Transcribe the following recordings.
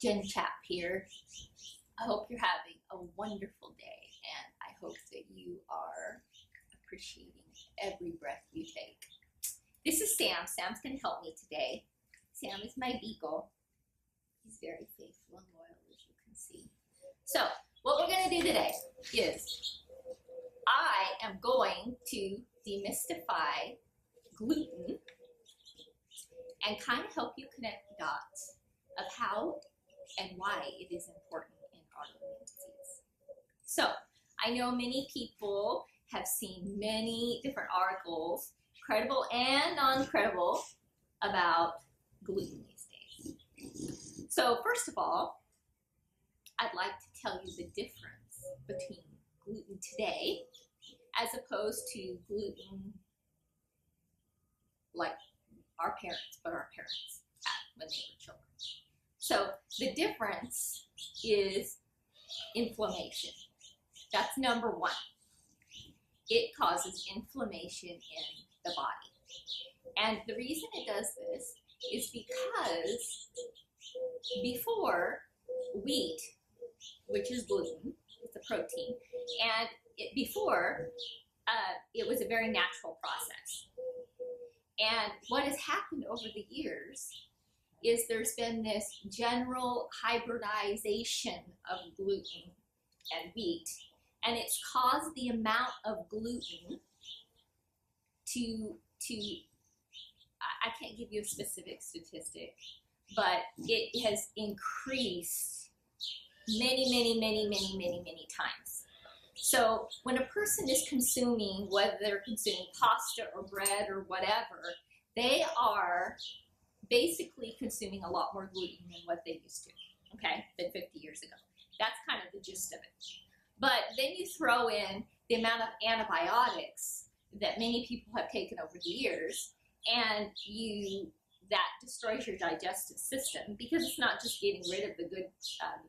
Jen Chap here. I hope you're having a wonderful day, and I hope that you are appreciating every breath you take. This is Sam. Sam's going to help me today. Sam is my beagle. He's very faithful and loyal, as you can see. So, what we're going to do today is I am going to demystify gluten and kind of help you connect the dots of how and why it is important in autoimmune disease. So, I know many people have seen many different articles, credible and non-credible, about gluten these days. So, first of all, I'd like to tell you the difference between gluten today as opposed to gluten like our parents had when they were children. So the difference is inflammation. That's number one. It causes inflammation in the body. And the reason it does this is because before wheat, which is gluten, it's a protein, and before it was a very natural process. And what has happened over the years is there's been this general hybridization of gluten and wheat, and it's caused the amount of gluten to I can't give you a specific statistic, but it has increased many times. So when a person is consuming, whether they're consuming pasta or bread or whatever, they are basically consuming a lot more gluten than what they used to, okay, than 50 years ago. That's kind of the gist of it. But then you throw in the amount of antibiotics that many people have taken over the years, and that destroys your digestive system, because it's not just getting rid of the good,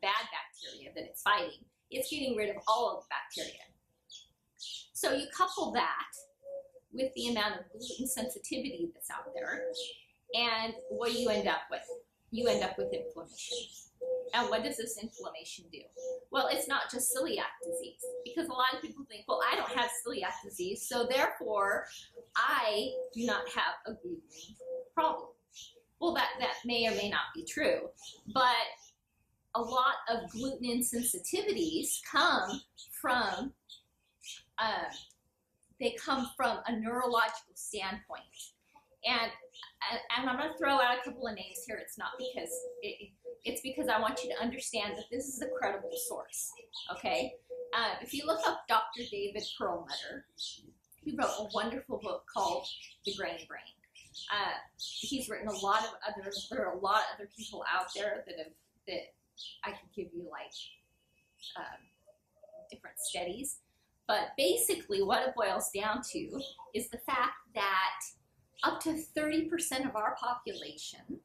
bad bacteria that it's fighting. It's getting rid of all of the bacteria. So you couple that with the amount of gluten sensitivity that's out there, and what do you end up with? You end up with inflammation. And what does this inflammation do? Well, it's not just celiac disease, because a lot of people think, well, I don't have celiac disease, so therefore I do not have a gluten problem. Well, that may or may not be true, but a lot of gluten insensitivities come from a neurological standpoint. And I'm going to throw out a couple of names here. It's not because it's because I want you to understand that this is a credible source. Okay, if you look up Dr. David Perlmutter, he wrote a wonderful book called The Grain Brain. He's written there are a lot of other people out there that I could give you like different studies, but basically what it boils down to is the fact that up to 30% of our population,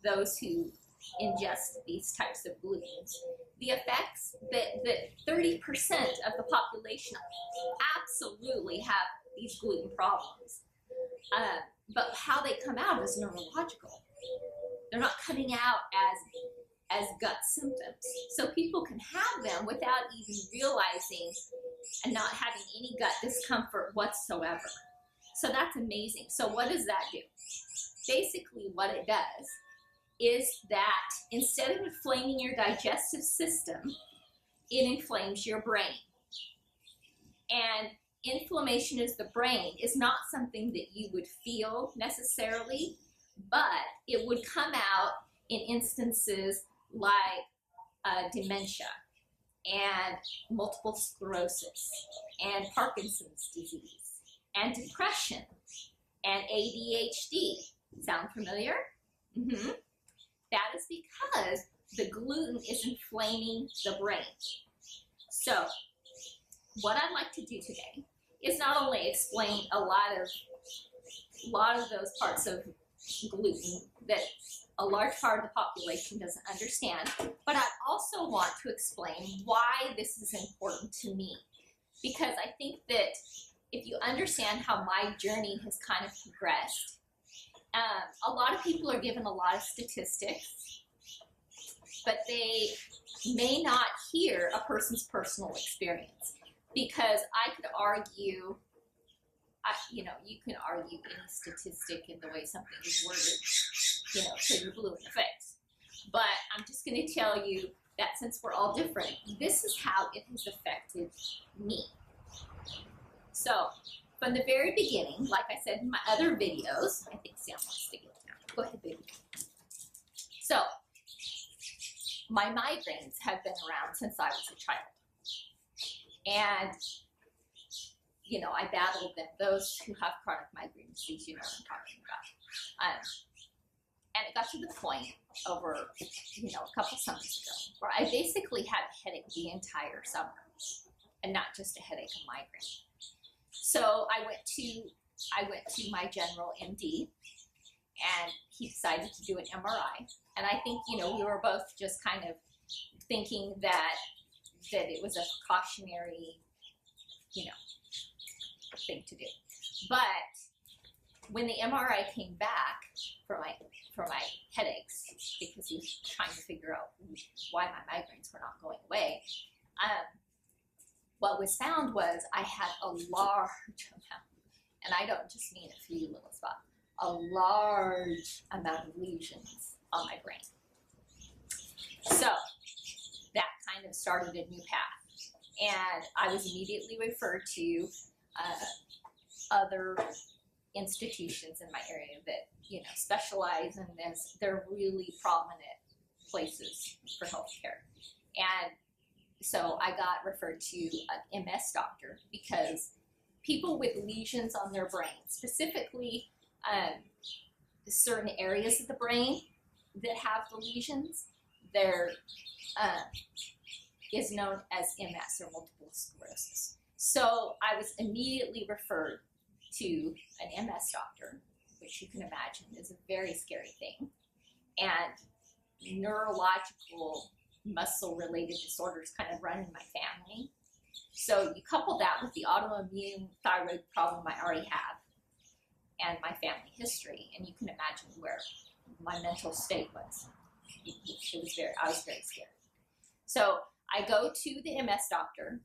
those who ingest these types of glutens, the effects that 30% of the population absolutely have these gluten problems. But how they come out is neurological. They're not coming out as gut symptoms. So people can have them without even realizing and not having any gut discomfort whatsoever. So that's amazing. So what does that do? Basically what it does is that instead of inflaming your digestive system, it inflames your brain. And inflammation in the brain is not something that you would feel necessarily, but it would come out in instances like dementia and multiple sclerosis and Parkinson's disease and depression and ADHD. Sound familiar? Mm-hmm. That is because the gluten is inflaming the brain. So what I'd like to do today is not only explain a lot of those parts of gluten that a large part of the population doesn't understand, but I also want to explain why this is important to me, because I think that if you understand how my journey has kind of progressed, a lot of people are given a lot of statistics, but they may not hear a person's personal experience, because I could argue, you can argue any statistic in the way something is worded, till you're blue in the face. But I'm just going to tell you that since we're all different, this is how it has affected me. So, from the very beginning, like I said in my other videos, I think Sam wants to get down. Go ahead, baby. So, my migraines have been around since I was a child. And, I battled them. Those who have chronic migraine disease, you know what I'm talking about. And it got to the point over, a couple summers ago, where I basically had a headache the entire summer, and not just a headache, a migraine. So I went to my general MD, and he decided to do an MRI. And I think, we were both just kind of thinking that it was a precautionary, thing to do. But when the MRI came back for my headaches, because he was trying to figure out why my migraines were not going away, what was found was I had a large amount, and I don't just mean a few little spots, a large amount of lesions on my brain. So that kind of started a new path, and I was immediately referred to other institutions in my area that specialize in this. They're really prominent places for healthcare, and so I got referred to an MS doctor, because people with lesions on their brain, specifically certain areas of the brain that have the lesions, there is known as MS, or multiple sclerosis. So I was immediately referred to an MS doctor, which you can imagine is a very scary thing, and neurological muscle-related disorders kind of run in my family. So you couple that with the autoimmune thyroid problem I already have, and my family history, and you can imagine where my mental state was. I was very scared. So I go to the MS doctor,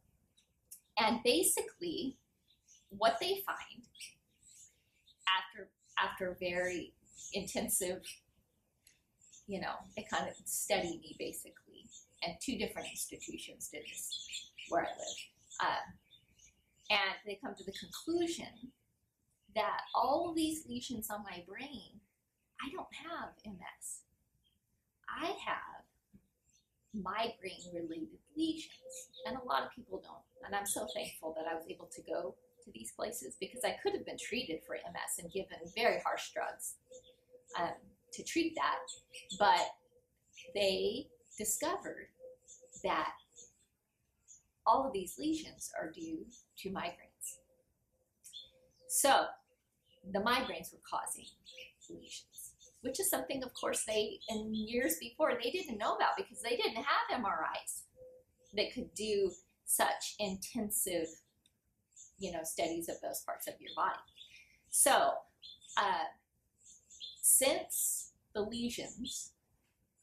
and basically what they find after very intensive, they kind of study me basically, and 2 different institutions did this where I live. And they come to the conclusion that all of these lesions on my brain, I don't have MS. I have migraine-related lesions, and a lot of people don't. And I'm so thankful that I was able to go to these places, because I could have been treated for MS and given very harsh drugs to treat that, but they discovered that all of these lesions are due to migraines. So the migraines were causing lesions, which is something, of course, in years before, they didn't know about, because they didn't have MRIs that could do such intensive, studies of those parts of your body. So since the lesions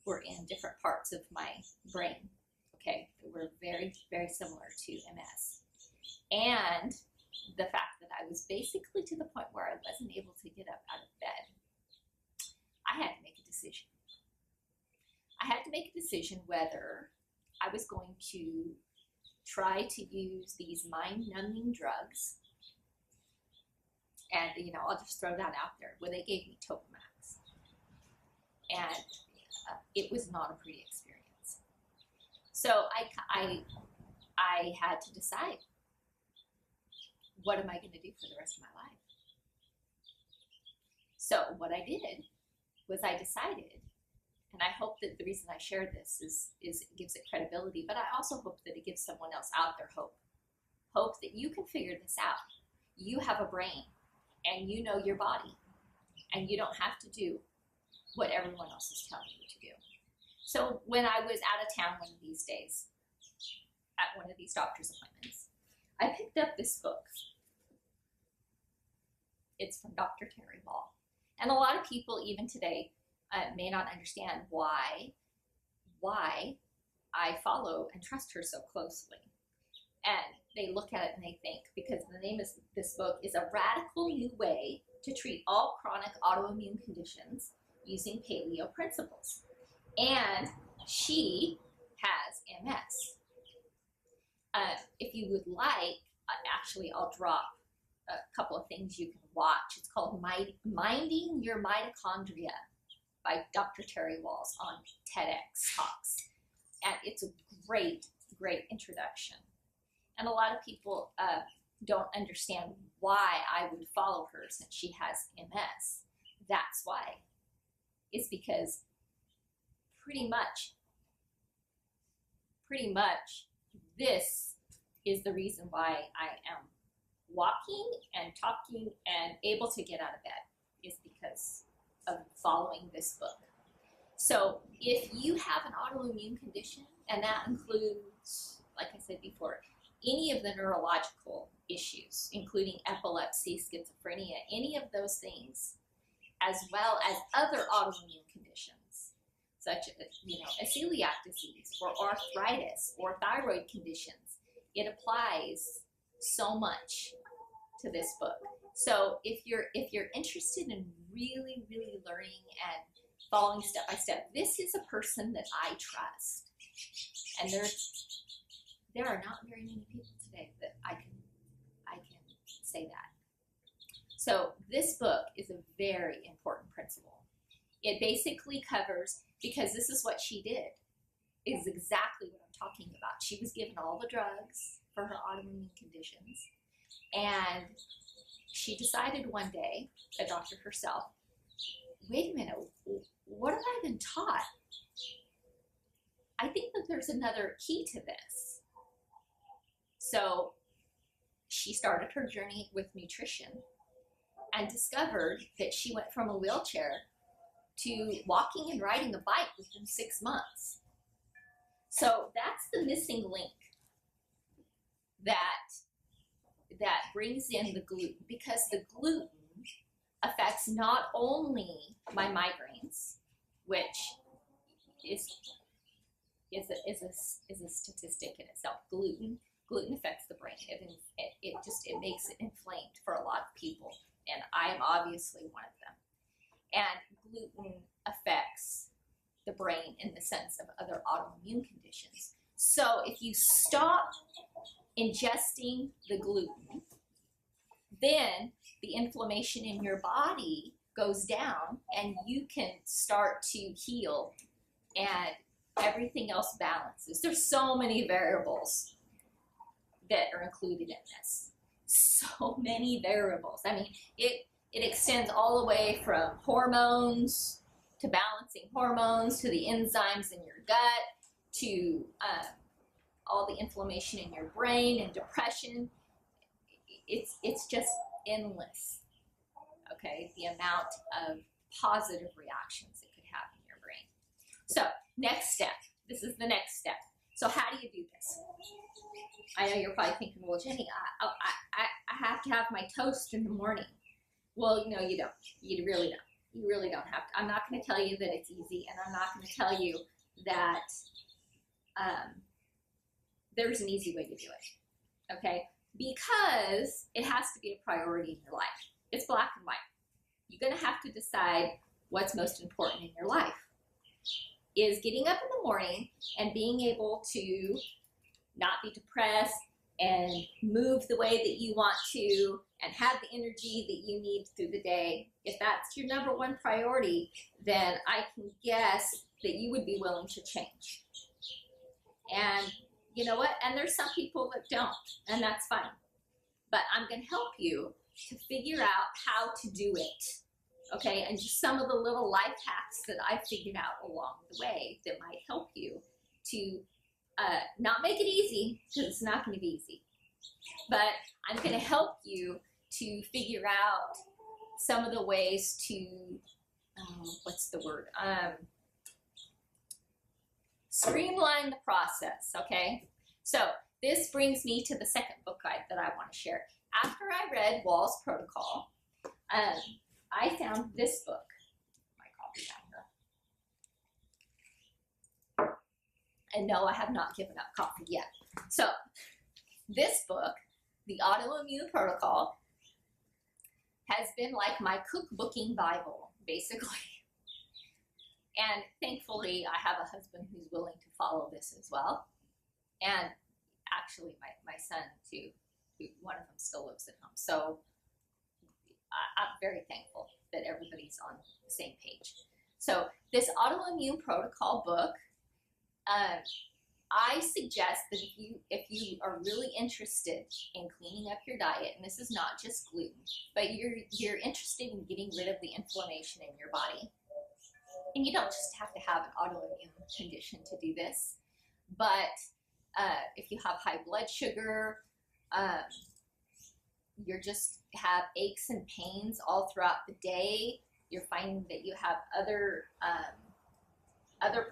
were in different parts of my brain, okay, they were very, very similar to MS, and the fact that I was basically to the point where I wasn't able to get up out of bed, I had to make a decision. I had to make a decision whether I was going to try to use these mind-numbing drugs, and I'll just throw that out there, where they gave me Topamax, and it was not a pretty experience. So I had to decide, what am I going to do for the rest of my life? So what I did was I decided, and I hope that the reason I share this is it gives it credibility, but I also hope that it gives someone else out there hope. Hope that you can figure this out. You have a brain, and you know your body, and you don't have to do what everyone else is telling you to do. So when I was out of town one of these days, at one of these doctor's appointments, I picked up this book. It's from Dr. Terry Ball. And a lot of people, even today, may not understand why why I follow and trust her so closely. And they look at it and they think, because the name of this book is A Radical New Way to Treat All Chronic Autoimmune Conditions Using Paleo Principles. And she has MS. If you would like, actually, I'll drop a couple of things you can watch. It's called Minding Your Mitochondria by Dr. Terry Walls on TEDx Talks. And it's a great, great introduction. And a lot of people don't understand why I would follow her since she has MS. That's why. It's because pretty much this is the reason why I am walking and talking and able to get out of bed, is because of following this book. So if you have an autoimmune condition, and that includes, like I said before, any of the neurological issues, including epilepsy, schizophrenia, any of those things, as well as other autoimmune conditions, such as, a celiac disease or arthritis or thyroid conditions, it applies so much to this book. So if you're interested in really, really learning and following step by step, this is a person that I trust. And there are not very many people today that I can say that. So this book is a very important principle. It basically covers, because this is what she did, is exactly what I'm talking about. She was given all the drugs for her autoimmune conditions, and she decided one day, a doctor herself, wait a minute, what have I been taught? I think that there's another key to this. So she started her journey with nutrition and discovered that she went from a wheelchair to walking and riding a bike within 6 months. So that's the missing link that brings in the gluten, because the gluten affects not only my migraines, which is a statistic in itself. Gluten affects the brain. It makes it inflamed for a lot of people, and I am obviously one of them. And gluten affects the brain in the sense of other autoimmune conditions. So if you stop ingesting the gluten, then the inflammation in your body goes down and you can start to heal and everything else balances. There's so many variables that are included in this. So many variables. I mean, it extends all the way from hormones to balancing hormones to the enzymes in your gut to all the inflammation in your brain and depression. It's just endless, okay, the amount of positive reactions it could have in your brain. So next step, this is the next step. So how do you do this? I know you're probably thinking, well, Jenny, I have to have my toast in the morning. Well, no, you don't. You really don't. You really don't have to. I'm not going to tell you that it's easy, and I'm not going to tell you that there's an easy way to do it, okay? Because it has to be a priority in your life. It's black and white. You're going to have to decide what's most important in your life. Is getting up in the morning and being able to not be depressed and move the way that you want to and have the energy that you need through the day. If that's your number one priority, then I can guess that you would be willing to change. And you know what? And there's some people that don't, and that's fine. But I'm going to help you to figure out how to do it. Okay, and just some of the little life hacks that I figured out along the way that might help you to not make it easy, because it's not going to be easy. But I'm going to help you to figure out some of the ways to, streamline the process, okay? So this brings me to the second book guide that I want to share. After I read Wall's Protocol, I found this book. My copy down here. And no, I have not given up coffee yet. So this book, The Autoimmune Protocol, has been like my cookbooking Bible, basically. And thankfully, I have a husband who's willing to follow this as well. And actually, my son, too, one of them still lives at home. So I'm very thankful that everybody's on the same page. So this Autoimmune Protocol book, I suggest that if you are really interested in cleaning up your diet, and this is not just gluten, but you're interested in getting rid of the inflammation in your body, and you don't just have to have an autoimmune condition to do this, but if you have high blood sugar, you just have aches and pains all throughout the day, you're finding that you have other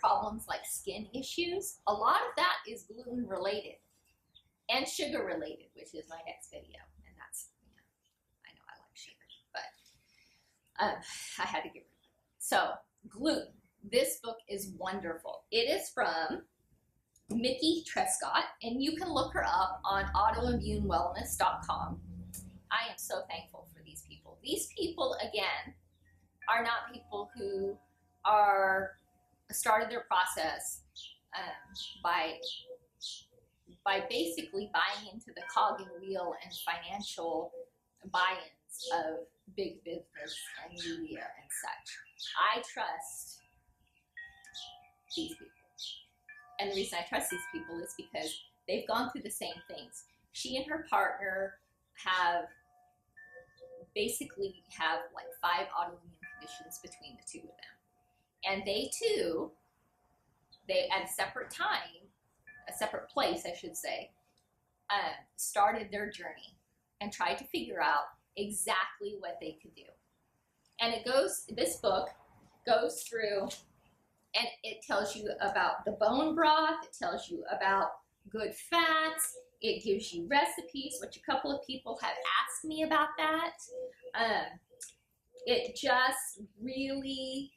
problems like skin issues, a lot of that is gluten related and sugar related, which is my next video. And that's, I know I like sugar, but I had to get rid of it. So gluten, this book is wonderful. It is from Mickey Trescott, and you can look her up on autoimmunewellness.com. I am so thankful for these people. These people, again, are not people who are started their process by basically buying into the cog and wheel and financial buy-ins of big business and media and such. I trust these people. And the reason I trust these people is because they've gone through the same things. She and her partner basically have like 5 autoimmune conditions between the two of them. And they too, at a separate time, a separate place, I should say, started their journey and tried to figure out exactly what they could do. And this book goes through, and it tells you about the bone broth, it tells you about good fats, it gives you recipes, which a couple of people have asked me about that. It just really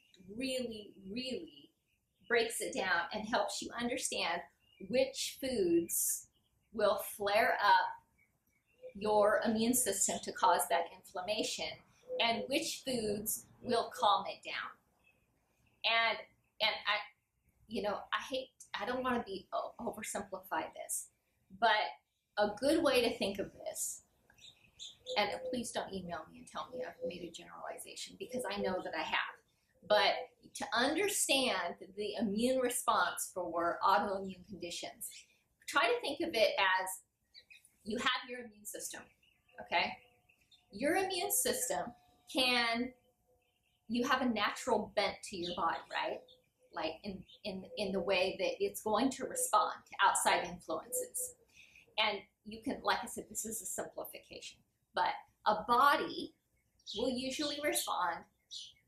breaks it down and helps you understand which foods will flare up your immune system to cause that inflammation and which foods will calm it down. And I don't want to oversimplify this, but a good way to think of this, and please don't email me and tell me I've made a generalization because I know that I have. But to understand the immune response for autoimmune conditions, try to think of it as you have your immune system, okay? Your immune system you have a natural bent to your body, right? Like in the way that it's going to respond to outside influences. And you can, like I said, this is a simplification, but a body will usually respond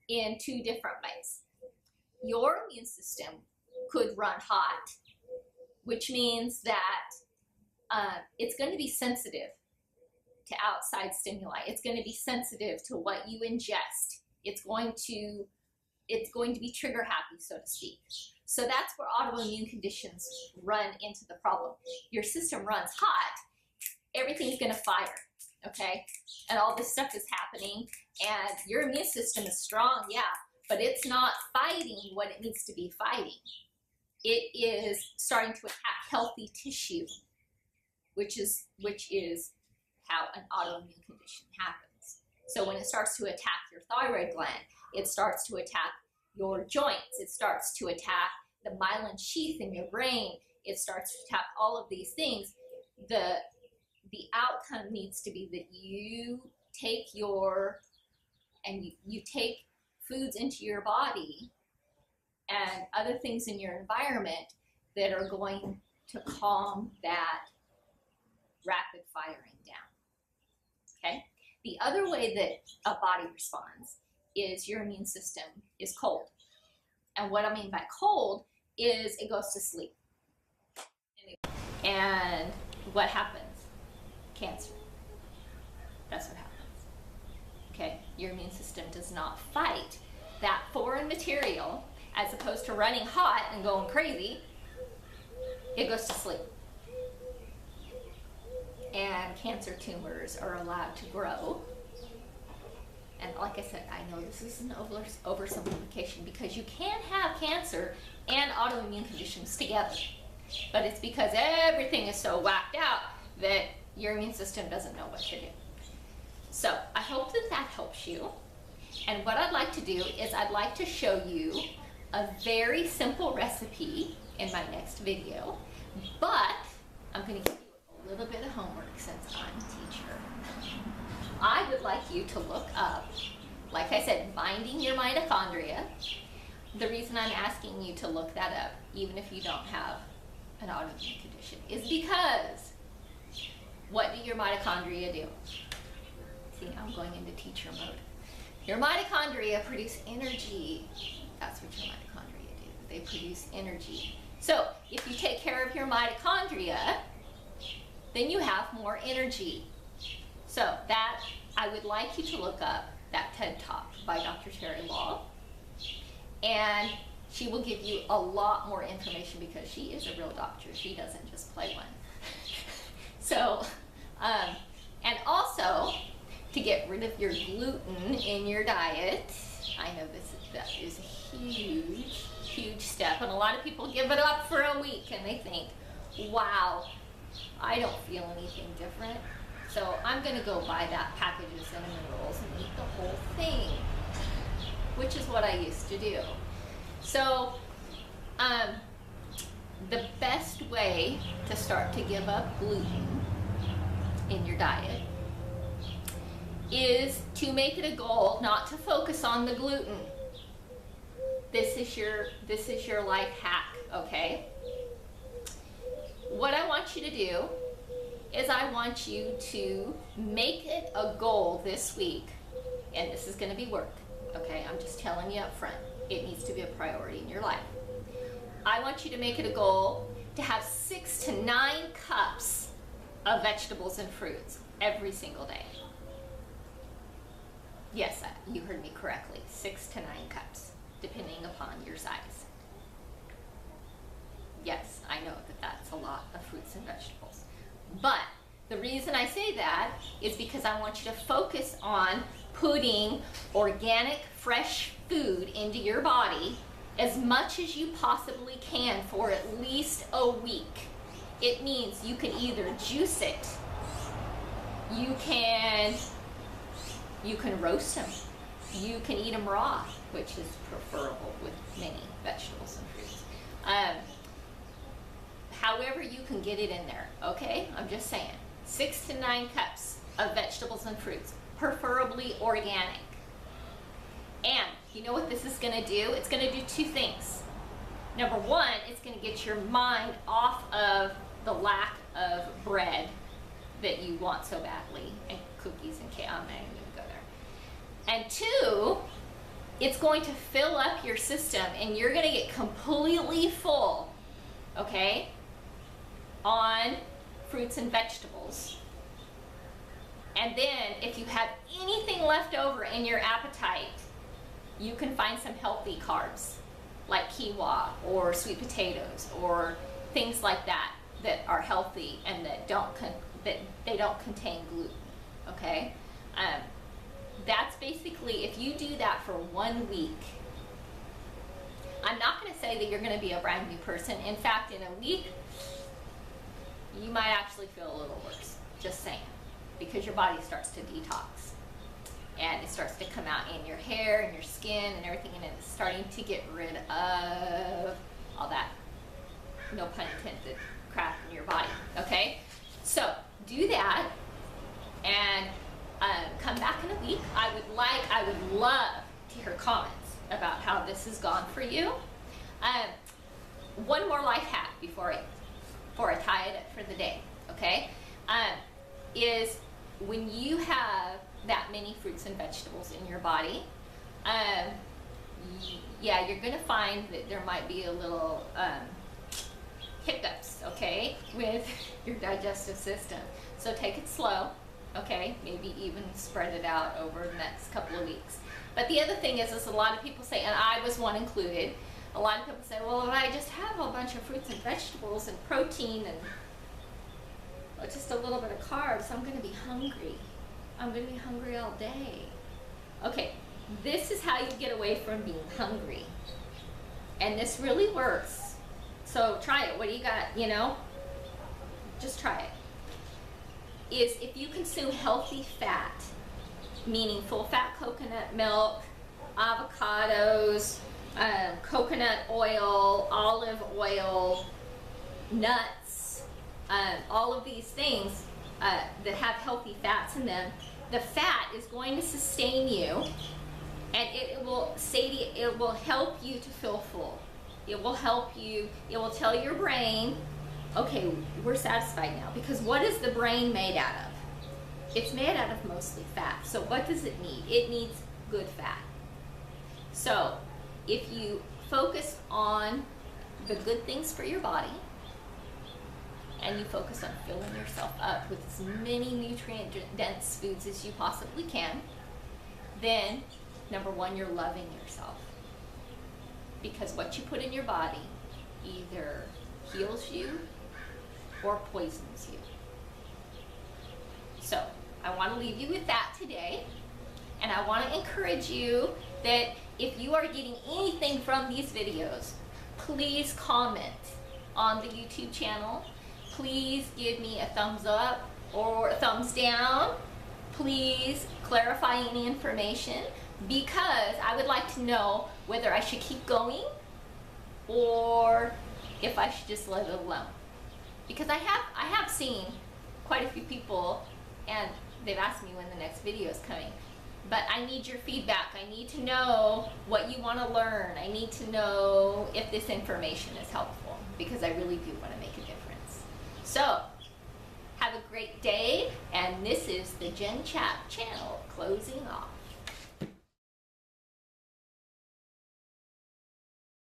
in 2 different ways. Your immune system could run hot, which means that it's going to be sensitive to outside stimuli. It's going to be sensitive to what you ingest. It's going to be trigger happy, so to speak. So that's where autoimmune conditions run into the problem. Your system runs hot, everything's going to fire, okay? And all this stuff is happening, and your immune system is strong, yeah, but it's not fighting what it needs to be fighting. It is starting to attack healthy tissue, which is how an autoimmune condition happens. So when it starts to attack your thyroid gland, it starts to attack your joints, it starts to attack the myelin sheath in your brain, it starts to attack all of these things. The outcome needs to be that you take you take foods into your body and other things in your environment that are going to calm that rapid firing down, okay? The other way that a body responds is your immune system is cold. And what I mean by cold is it goes to sleep. And what happens? Cancer. That's what happens. Okay? Your immune system does not fight that foreign material as opposed to running hot and going crazy. it goes to sleep. And cancer tumors are allowed to grow. And like I said, I know this is an oversimplification because you can have cancer and autoimmune conditions together. But it's because everything is so whacked out that your immune system doesn't know what to do. So I hope that that helps you. And what I'd like to do is I'd like to show you a very simple recipe in my next video, but I'm going to give you a little bit of homework since I'm a teacher. I would like you to look up, like I said, binding your mitochondria. The reason I'm asking you to look that up, even if you don't have an autoimmune condition, is because what do your mitochondria do? See, now I'm going into teacher mode. Your mitochondria produce energy. That's what your mitochondria do. They produce energy. So if you take care of your mitochondria, then you have more energy. So that, I would like you to look up that TED Talk by Dr. Terry Law. And she will give you a lot more information because she is a real doctor. She doesn't just play one. So, and also, to get rid of your gluten in your diet, I know that is a huge, huge step. And a lot of people give it up for a week and they think, wow, I don't feel anything different. So I'm going to go buy that package of cinnamon rolls and eat the whole thing, which is what I used to do. So the best way to start to give up gluten in your diet is to make it a goal not to focus on the gluten. This is your life hack, okay? What I want you to do is I want you to make it a goal this week, and this is going to be work, okay? I'm just telling you up front. It needs to be a priority in your life. I want you to make it a goal to have 6 to 9 cups of vegetables and fruits every single day. Yes, you heard me correctly. 6 to 9 cups, depending upon your size. Yes, I know that that's a lot of fruits and vegetables. But the reason I say that is because I want you to focus on putting organic, fresh food into your body as much as you possibly can for at least a week. It means you can either juice it, you can roast them, you can eat them raw, which is preferable with many vegetables and fruits. However you can get it in there, okay? I'm just saying. 6 to 9 cups of vegetables and fruits, preferably organic. And you know what this is going to do? It's going to do 2 things. Number 1, it's going to get your mind off of the lack of bread that you want so badly, and cookies and cake. I'm not even going to go there. And 2, it's going to fill up your system, and you're going to get completely full, okay, on fruits and vegetables. And then if you have anything left over in your appetite, you can find some healthy carbs like quinoa or sweet potatoes or things like that that are healthy and that don't contain gluten, okay? That's basically, if you do that for 1 week, I'm not going to say that you're going to be a brand new person. In fact, in a week, you might actually feel a little worse, just saying, because your body starts to detox and it starts to come out in your hair and your skin and everything, and it's starting to get rid of all that, no pun intended, crap in your body, okay? So do that and come back in a week. I would love to hear comments about how this has gone for you. One more life hack before I tie it up for the day, okay, is when you have that many fruits and vegetables in your body, yeah, you're going to find that there might be a little hiccups, okay, with your digestive system. So take it slow, okay, maybe even spread it out over the next couple of weeks. But the other thing is a lot of people say, and I was one included, A lot of people say, well, if I just have a bunch of fruits and vegetables and protein and just a little bit of carbs, I'm going to be hungry. I'm going to be hungry all day. Okay, this is how you get away from being hungry. And this really works. So try it. What do you got, you know? Just try it. Is if you consume healthy fat, meaning full fat coconut milk, avocados, coconut oil, olive oil, nuts, all of these things that have healthy fats in them, the fat is going to sustain you, and it will it will help you to feel full. It will help you, it will tell your brain, okay, we're satisfied now. Because what is the brain made out of? It's made out of mostly fat. So what does it need? It needs good fat. So if you focus on the good things for your body, and you focus on filling yourself up with as many nutrient-dense foods as you possibly can, then number one, you're loving yourself. Because what you put in your body either heals you or poisons you. So I want to leave you with that today, and I want to encourage you that if you are getting anything from these videos, please comment on the YouTube channel. Please give me a thumbs up or a thumbs down. Please clarify any information, because I would like to know whether I should keep going or if I should just let it alone. Because I have seen quite a few people, and they've asked me when the next video is coming. But I need your feedback. I need to know what you want to learn. I need to know if this information is helpful, because I really do want to make a difference. So, have a great day, and this is the Jen Chat channel closing off.